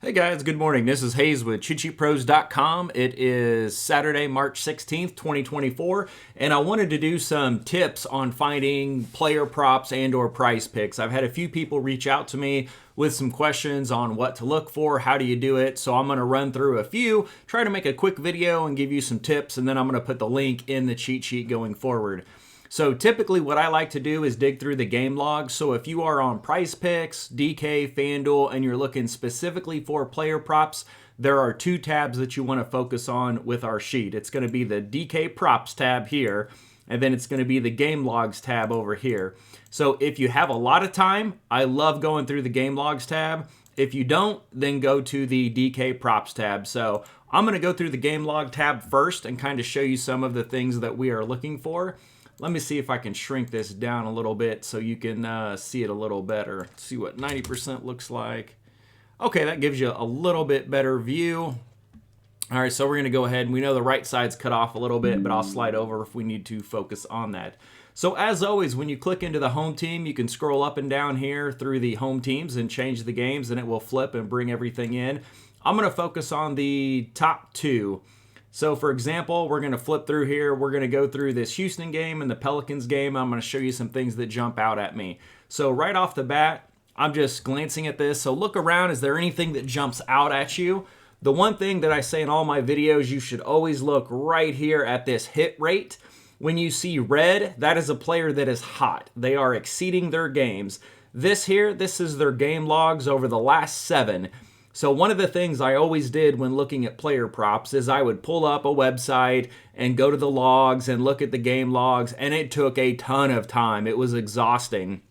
Hey guys, good morning. This is Hayes with CheatSheetPros.com. It is Saturday, March 16th, 2024, and I wanted to do some tips on finding player props and or price picks. I've had a few people reach out to me with some questions on what to look for, how do you do it, so I'm going to run through a few, try to make a quick video and give you some tips, and then I'm going to put the link in the cheat sheet going forward. So typically what I like to do is dig through the game logs. So if you are on Price Picks, DK, FanDuel, and you're looking specifically for player props, there are two tabs that you want to focus on with our sheet. It's going to be the DK Props tab here, and then it's going to be the Game Logs tab over here. So if you have a lot of time, I love going through the Game Logs tab. If you don't, then go to the DK Props tab. So I'm going to go through the Game Log tab first and kind of show you some of the things that we are looking for. Let me see if I can shrink this down a little bit so you can see it a little better. Let's see what 90% looks like. Okay, that gives you a little bit better view. All right, so we're going to go ahead, and we know the right side's cut off a little bit, but I'll slide over if we need to focus on that. So as always, when you click into the home team, you can scroll up and down here through the home teams and change the games, and it will flip and bring everything in. I'm going to focus on the top two. So for example, we're going to flip through here. We're going to go through this Houston game and the Pelicans game. I'm going to show you some things that jump out at me. So right off the bat, I'm just glancing at this. So look around. Is there anything that jumps out at you? The one thing that I say in all my videos, you should always look right here at this hit rate. When you see red, that is a player that is hot. They are exceeding their games. This is their game logs over the last 7. So one of the things I always did when looking at player props is I would pull up a website and go to the logs and look at the game logs, and it took a ton of time. It was exhausting.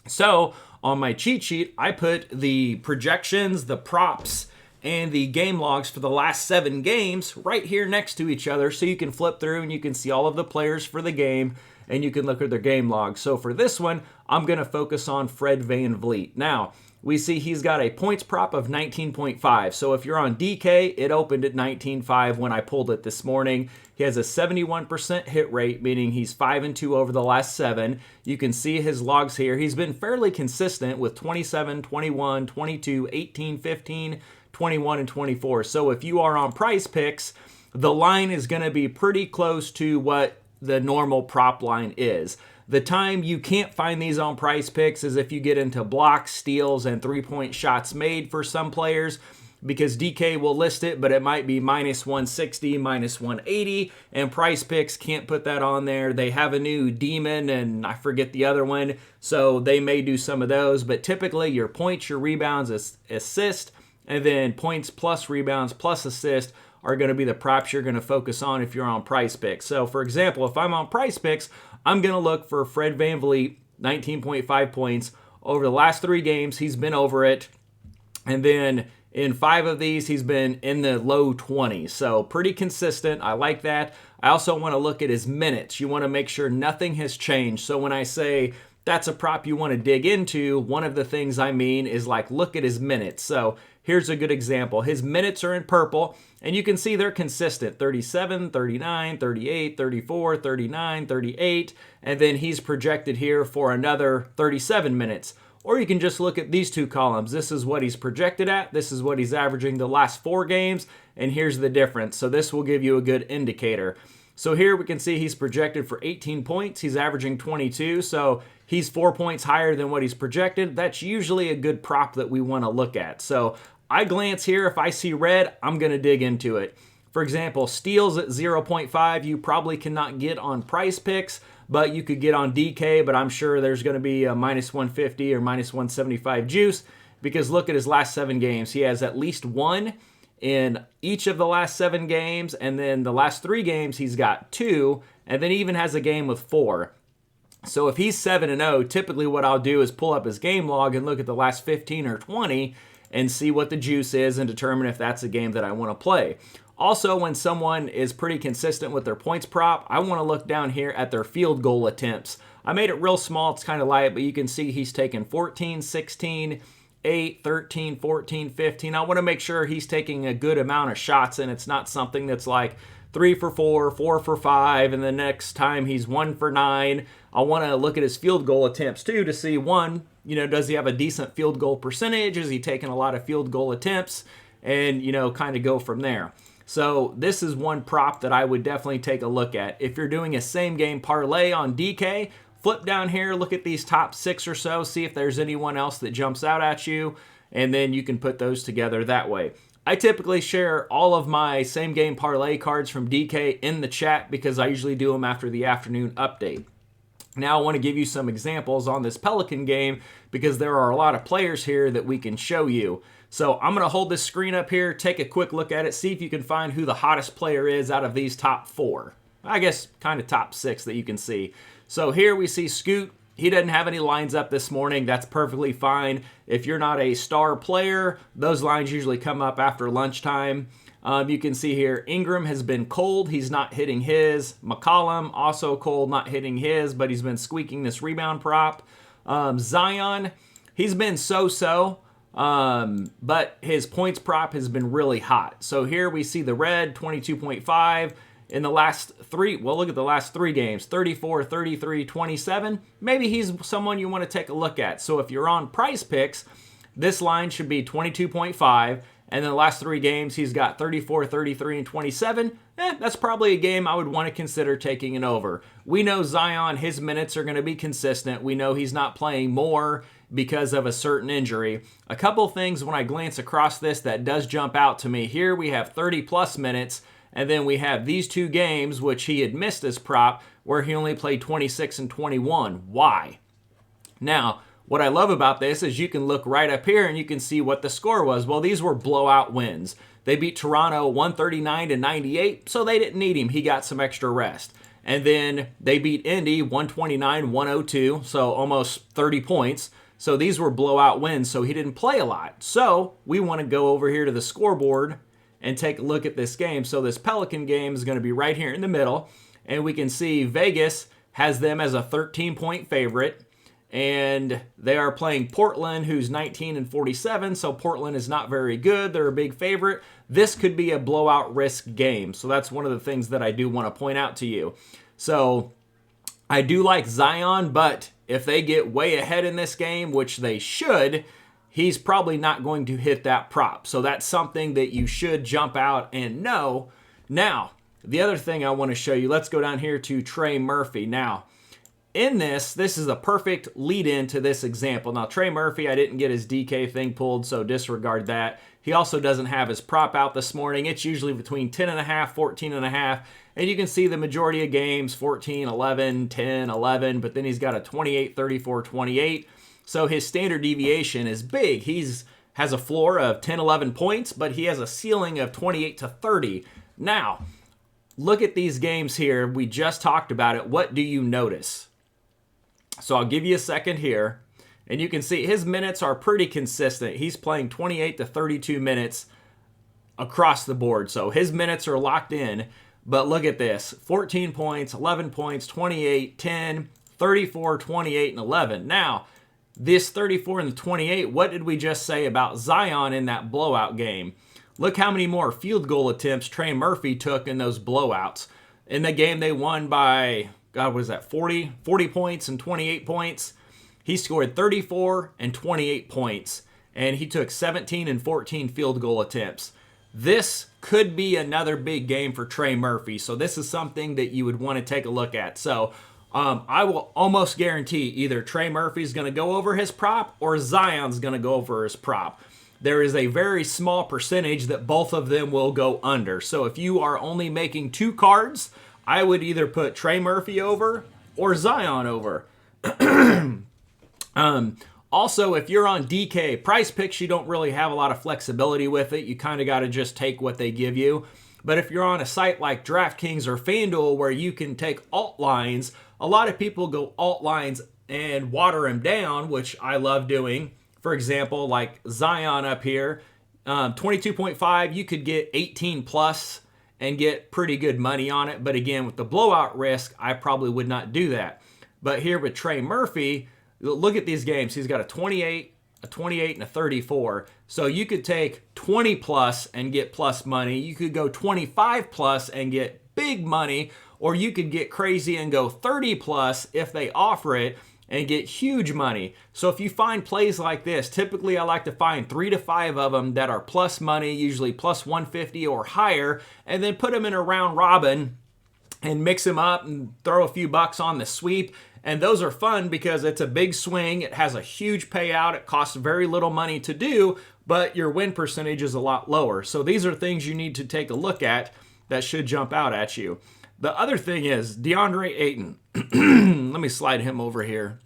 So on my cheat sheet, I put the projections, the props, and the game logs for the last 7 games right here next to each other, so you can flip through and you can see all of the players for the game, and you can look at their game logs. So for this one, I'm going to focus on Fred VanVleet. Now, we see he's got a points prop of 19.5. So if you're on DK, it opened at 19.5 when I pulled it this morning. He has a 71% hit rate, meaning he's 5-2 over the last 7. You can see his logs here. He's been fairly consistent with 27, 21, 22, 18, 15, 21, and 24. So if you are on Price Picks, the line is going to be pretty close to what the normal prop line is. The time you can't find these on Price Picks is if you get into blocks, steals, and three-point shots made for some players, because DK will list it, but it might be minus 160, minus 180, and Price Picks can't put that on there. They have a new demon, and I forget the other one, so they may do some of those, but typically your points, your rebounds, assist, and then points plus rebounds plus assist are going to be the props you're going to focus on if you're on Price Picks. So for example, if I'm on Price Picks, I'm going to look for Fred VanVleet, 19.5 points. Over the last 3 games, he's been over it. And then in 5 of these, he's been in the low 20s. So pretty consistent. I like that. I also want to look at his minutes. You want to make sure nothing has changed. So when I say that's a prop you want to dig into, one of the things I mean is like look at his minutes. So here's a good example. His minutes are in purple, and you can see they're consistent. 37, 39, 38, 34, 39, 38, and then he's projected here for another 37 minutes. Or you can just look at these 2 columns. This is what he's projected at. This is what he's averaging the last 4 games, and here's the difference. So this will give you a good indicator. So here we can see he's projected for 18 points. He's averaging 22, so he's 4 points higher than what he's projected. That's usually a good prop that we want to look at. So I glance here. If I see red, I'm going to dig into it. For example, steals at 0.5, you probably cannot get on Price Picks, but you could get on DK, but I'm sure there's going to be a minus 150 or minus 175 juice, because look at his last 7 games. He has at least 1 in each of the last 7 games, and then the last 3 games he's got 2, and then he even has a game with 4. So if he's 7-0, typically what I'll do is pull up his game log and look at the last 15 or 20 and see what the juice is and determine if that's a game that I want to play. Also, when someone is pretty consistent with their points prop, I want to look down here at their field goal attempts. I made it real small. It's kind of light, but you can see he's taken 14, 16, 8, 13, 14, 15. I want to make sure he's taking a good amount of shots, and it's not something that's like 3 for 4, 4 for 5, and the next time he's 1 for 9. I want to look at his field goal attempts too to see, one, does he have a decent field goal percentage? Is he taking a lot of field goal attempts? And, kind of go from there. So this is one prop that I would definitely take a look at. If you're doing a same game parlay on DK, flip down here, look at these top 6 or so, see if there's anyone else that jumps out at you, and then you can put those together that way. I typically share all of my same game parlay cards from DK in the chat because I usually do them after the afternoon update. Now I want to give you some examples on this Pelican game because there are a lot of players here that we can show you. So I'm going to hold this screen up here, take a quick look at it, see if you can find who the hottest player is out of these top 4. I guess kind of top 6 that you can see. So here we see Scoot. He doesn't have any lines up this morning. That's perfectly fine. If you're not a star player, those lines usually come up after lunchtime. You can see here, Ingram has been cold. He's not hitting his. McCollum, also cold, not hitting his, but he's been squeaking this rebound prop. Zion, he's been so-so, but his points prop has been really hot. So here we see the red, 22.5. In the last 3, well, look at the last 3 games, 34, 33, 27. Maybe he's someone you want to take a look at. So if you're on Price Picks, this line should be 22.5. And in the last 3 games, he's got 34, 33, and 27. That's probably a game I would want to consider taking an over. We know Zion, his minutes are going to be consistent. We know he's not playing more because of a certain injury. A couple things when I glance across this that does jump out to me. Here we have 30-plus minutes. And then we have these 2 games, which he had missed as prop, where he only played 26 and 21. Why? Now, what I love about this is you can look right up here and you can see what the score was. Well, these were blowout wins. They beat Toronto 139-98, so they didn't need him. He got some extra rest. And then they beat Indy 129-102, so almost 30 points. So these were blowout wins, so he didn't play a lot. So we want to go over here to the scoreboard and take a look at this game. So this Pelican game is going to be right here in the middle. And we can see Vegas has them as a 13-point favorite. And they are playing Portland, who's 19 and 47. So Portland is not very good. They're a big favorite. This could be a blowout risk game. So that's one of the things that I do want to point out to you. So I do like Zion, but if they get way ahead in this game, which they should, he's probably not going to hit that prop. So that's something that you should jump out and know. Now, the other thing I want to show you, let's go down here to Trey Murphy. Now, in this is a perfect lead-in to this example. Now, Trey Murphy, I didn't get his DK thing pulled, so disregard that. He also doesn't have his prop out this morning. It's usually between 10.5, 14.5, and you can see the majority of games, 14, 11, 10, 11, but then he's got a 28, 34, 28. So his standard deviation is big. Has a floor of 10, 11 points, but he has a ceiling of 28 to 30. Now, look at these games here. We just talked about it. What do you notice? So I'll give you a second here, and you can see his minutes are pretty consistent. He's playing 28 to 32 minutes across the board. So his minutes are locked in, but look at this. 14 points, 11 points, 28, 10, 34, 28, and 11. Now, this 34 and the 28, what did we just say about Zion in that blowout game? Look how many more field goal attempts Trey Murphy took in those blowouts. In the game they won by, God, what is that, 40 points and 28 points. He scored 34 and 28 points, and he took 17 and 14 field goal attempts. This could be another big game for Trey Murphy, so this is something that you would want to take a look at. So I will almost guarantee either Trey Murphy's going to go over his prop or Zion's going to go over his prop. There is a very small percentage that both of them will go under. So if you are only making 2 cards, I would either put Trey Murphy over or Zion over. Also, if you're on DK Price Picks, you don't really have a lot of flexibility with it. You kind of got to just take what they give you. But if you're on a site like DraftKings or FanDuel where you can take alt lines, a lot of people go alt lines and water them down, which I love doing. For example, like Zion up here, 22.5, you could get 18 plus and get pretty good money on it. But again, with the blowout risk, I probably would not do that. But here with Trey Murphy, look at these games. He's got a 28, a 28, and a 34. So you could take 20 plus and get plus money. You could go 25 plus and get big money, or you could get crazy and go 30 plus if they offer it and get huge money. So if you find plays like this, typically I like to find 3 to 5 of them that are plus money, usually plus 150 or higher, and then put them in a round robin and mix them up and throw a few bucks on the sweep. And those are fun because it's a big swing. It has a huge payout. It costs very little money to do, but your win percentage is a lot lower. So these are things you need to take a look at that should jump out at you. The other thing is DeAndre Ayton. Let me slide him over here.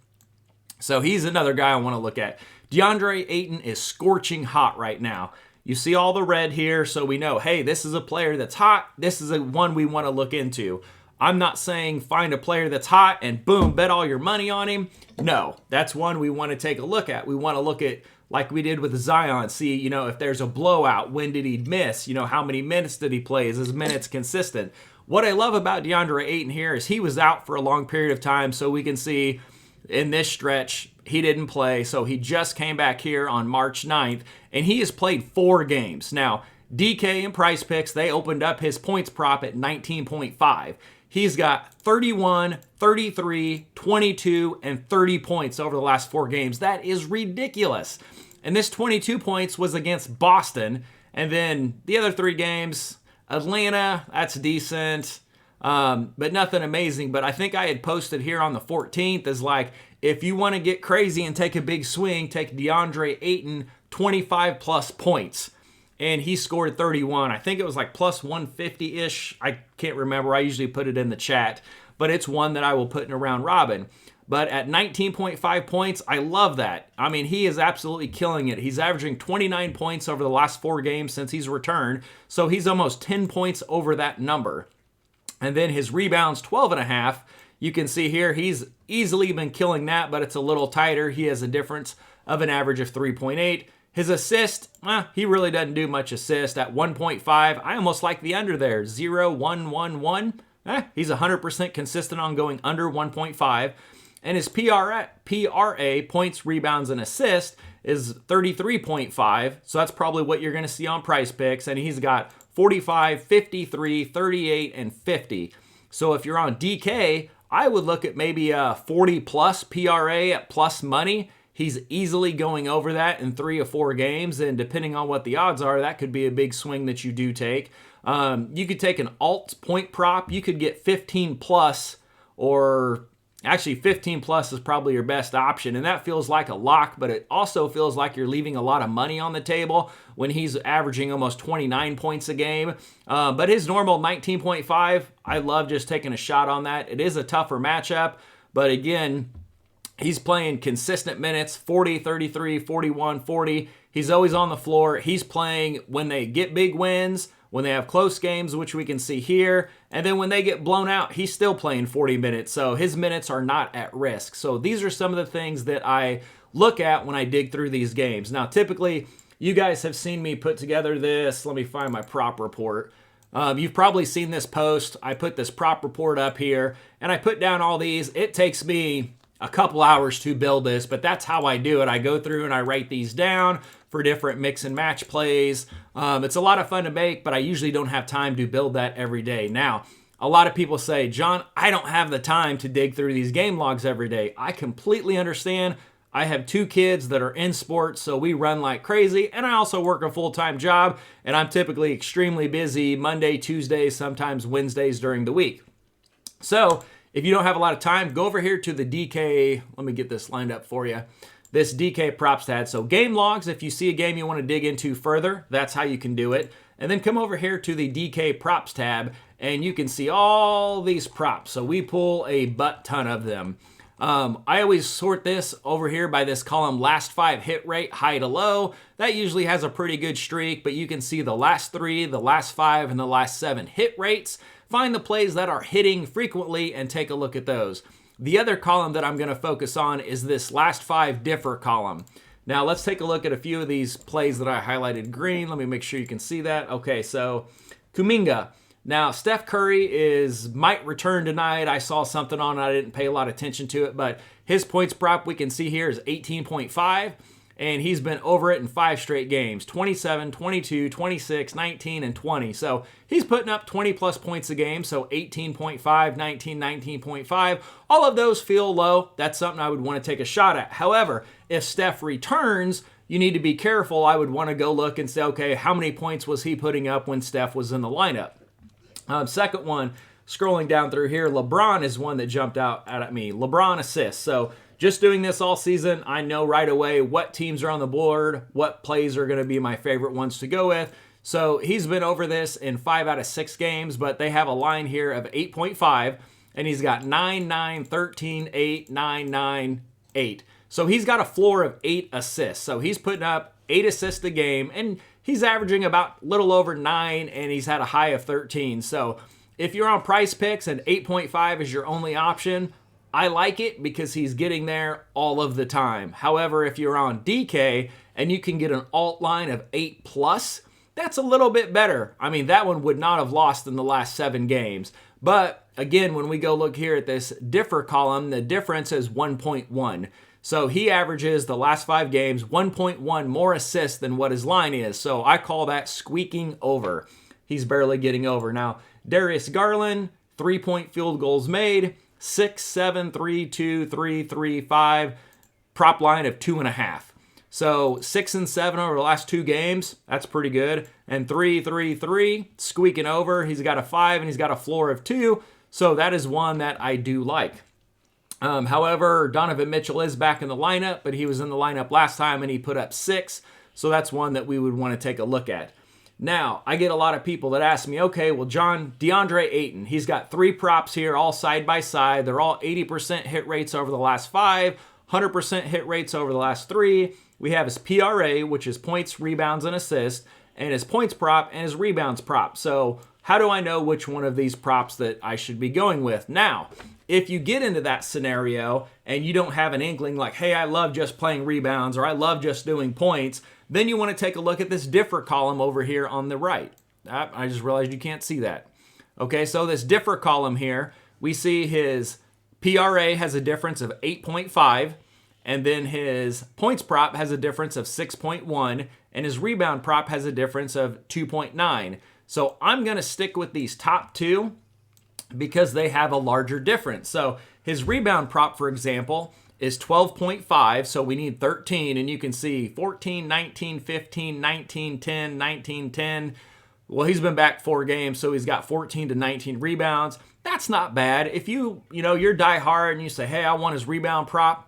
So he's another guy I want to look at. DeAndre Ayton is scorching hot right now. You see all the red here, so we know, hey, this is a player that's hot. This is a one we want to look into. I'm not saying find a player that's hot and boom, bet all your money on him. No, that's one we want to take a look at. We want to look at, like we did with Zion, see, if there's a blowout, when did he miss? How many minutes did he play? Is his minutes consistent? What I love about DeAndre Ayton here is he was out for a long period of time, so we can see in this stretch, he didn't play, so he just came back here on March 9th, and he has played 4 games. Now, DK and Price Picks, they opened up his points prop at 19.5. He's got 31, 33, 22, and 30 points over the last 4 games. That is ridiculous. And this 22 points was against Boston, and then the other 3 games, Atlanta, that's decent. But nothing amazing. But I think I had posted here on the 14th is like, if you want to get crazy and take a big swing, take DeAndre Ayton 25 plus points. And he scored 31. I think it was like plus 150-ish. I can't remember. I usually put it in the chat. But it's one that I will put in a round robin. But at 19.5 points, I love that. I mean, he is absolutely killing it. He's averaging 29 points over the last 4 games since he's returned. So he's almost 10 points over that number. And then his rebounds, 12.5. You can see here, he's easily been killing that, but it's a little tighter. He has a difference of an average of 3.8. His assist, he really doesn't do much assist at 1.5. I almost like the under there, 0, 1, 1, 1. He's 100% consistent on going under 1.5. And his PRA, points, rebounds, and assist, is 33.5. So that's probably what you're going to see on Price Picks. And he's got 45, 53, 38, and 50. So if you're on DK, I would look at maybe a 40 plus PRA at plus money. He's easily going over that in 3 or 4 games, and depending on what the odds are, that could be a big swing that you do take. You could take an alt point prop. You could get 15 plus, or actually 15 plus is probably your best option, and that feels like a lock, but it also feels like you're leaving a lot of money on the table when he's averaging almost 29 points a game. But his normal 19.5, I love just taking a shot on that. It is a tougher matchup, but again, he's playing consistent minutes, 40, 33, 41, 40. He's always on the floor. He's playing when they get big wins, when they have close games, which we can see here, and then when they get blown out, he's still playing 40 minutes, so his minutes are not at risk. So these are some of the things that I look at when I dig through these games. Now, typically, you guys have seen me put together this. Let me find my prop report. You've probably seen this post. I put this prop report up here, and I put down all these. It takes me a couple hours to build this, but that's how I do it. I go through and I write these down for different mix and match plays. It's a lot of fun to make, but I usually don't have time to build that every day. Now, a lot of people say, John, I don't have the time to dig through these game logs every day. I completely understand. I have 2 kids that are in sports, so we run like crazy, and I also work a full-time job, and I'm typically extremely busy Monday, Tuesdays, sometimes Wednesdays during the week. So if you don't have a lot of time, go over here to the DK. Let me get this lined up for you. This DK props tab. So game logs, if you see a game you want to dig into further, that's how you can do it. And then come over here to the DK props tab, and you can see all these props. So we pull a butt ton of them. I always sort this over here by this column, last 5 hit rate, high to low. That usually has a pretty good streak, but you can see the last 3, the last 5, and the last 7 hit rates. Find the plays that are hitting frequently and take a look at those. The other column that I'm going to focus on is this last 5 differ column. Now let's take a look at a few of these plays that I highlighted green. Let me make sure you can see that. Okay, so Kuminga. Now Steph Curry might return tonight. I saw something on it. I didn't pay a lot of attention to it, but his points prop we can see here is 18.5. and he's been over it in 5 straight games, 27, 22, 26, 19, and 20. So he's putting up 20 plus points a game, so 18.5, 19, 19.5. All of those feel low. That's something I would want to take a shot at. However, if Steph returns, you need to be careful. I would want to go look and say, okay, how many points was he putting up when Steph was in the lineup? Second one, scrolling down through here, LeBron is one that jumped out at me. LeBron assists. So just doing this all season, I know right away what teams are on the board, what plays are going to be my favorite ones to go with. So he's been over this in 5 out of 6 games, but they have a line here of 8.5, and he's got 9, 9, 13, 8, 9, 9, 8. So he's got a floor of 8 assists. So he's putting up 8 assists a game, and he's averaging about a little over 9, and he's had a high of 13. So if you're on Price Picks and 8.5 is your only option, I like it because he's getting there all of the time. However, if you're on DK and you can get an alt line of 8 plus, that's a little bit better. I mean, that one would not have lost in the last 7 games. But again, when we go look here at this differ column, the difference is 1.1. So he averages the last 5 games 1.1 more assists than what his line is. So I call that squeaking over. He's barely getting over. Now, Darius Garland, 3-point field goals made, 6, 7, 3, 2, 3, 3, 5, prop line of 2.5. So 6 and 7 over the last 2 games, that's pretty good. And 3, 3, 3, squeaking over. He's got a 5 and he's got a floor of 2. So that is one that I do like. However, Donovan Mitchell is back in the lineup, but he was in the lineup last time and he put up 6. So that's one that we would want to take a look at. Now, I get a lot of people that ask me, okay, well, John, DeAndre Ayton, he's got 3 props here all side by side. They're all 80% hit rates over the last 5, 100% hit rates over the last 3. We have his PRA, which is points, rebounds, and assists, and his points prop and his rebounds prop. So how do I know which one of these props that I should be going with? Now, if you get into that scenario and you don't have an inkling like, hey, I love just playing rebounds or I love just doing points, then you want to take a look at this differ column over here on the right. I just realized you can't see that. Okay, so this differ column here, we see his PRA has a difference of 8.5, and then his points prop has a difference of 6.1, and his rebound prop has a difference of 2.9. So I'm going to stick with these top 2 because they have a larger difference. So his rebound prop, for example, is 12.5, so we need 13, and you can see 14, 19, 15, 19, 10, 19, 10. Well, he's been back 4 games, so he's got 14 to 19 rebounds. That's not bad. If you're die hard and you say, hey, I want his rebound prop,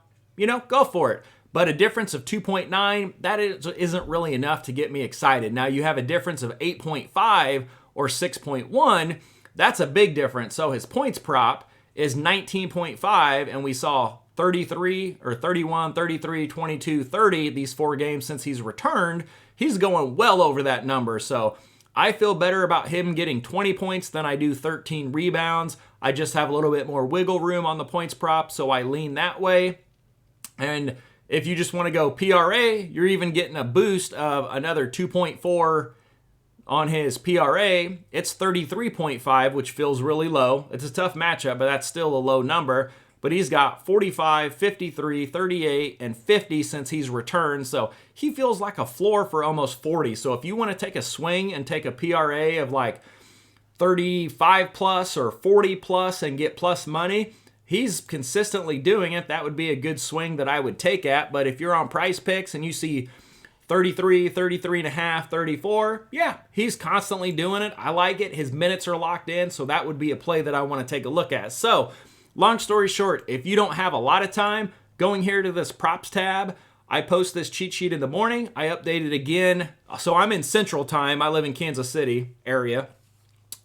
go for it. But a difference of 2.9, that isn't really enough to get me excited. Now, you have a difference of 8.5 or 6.1. That's a big difference. So his points prop is 19.5, and we saw 33 or 31, 33, 22, 30 these 4 games since he's returned. He's going well over that number. So I feel better about him getting 20 points than I do 13 rebounds. I just have a little bit more wiggle room on the points prop, so I lean that way. And if you just want to go PRA, you're even getting a boost of another 2.4 on his PRA. It's 33.5, which feels really low. It's a tough matchup, but that's still a low number. But he's got 45, 53, 38, and 50 since he's returned. So he feels like a floor for almost 40. So if you want to take a swing and take a PRA of like 35 plus or 40 plus and get plus money, he's consistently doing it. That would be a good swing that I would take at. But if you're on Price Picks and you see 33, 33 and a half, 34, yeah, he's constantly doing it. I like it. His minutes are locked in, so that would be a play that I want to take a look at. So long story short, if you don't have a lot of time, going here to this props tab, I post this cheat sheet in the morning. I update it again. So I'm in Central Time. I live in Kansas City area.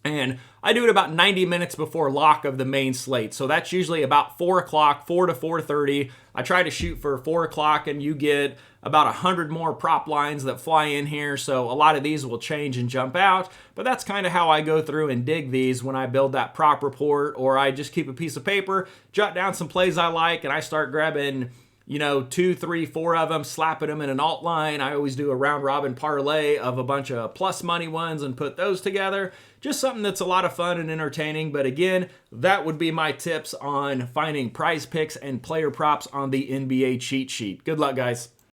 And I do it about 90 minutes before lock of the main slate. So that's usually about 4 o'clock, 4 to 4:30. I try to shoot for 4 o'clock, and you get about 100 more prop lines that fly in here. So a lot of these will change and jump out. But that's kind of how I go through and dig these when I build that prop report, or I just keep a piece of paper, jot down some plays I like, and I start grabbing 2, 3, 4 of them, slapping them in an alt line. I always do a round robin parlay of a bunch of plus money ones and put those together. Just something that's a lot of fun and entertaining. But again, that would be my tips on finding prize picks and player props on the NBA cheat sheet. Good luck, guys.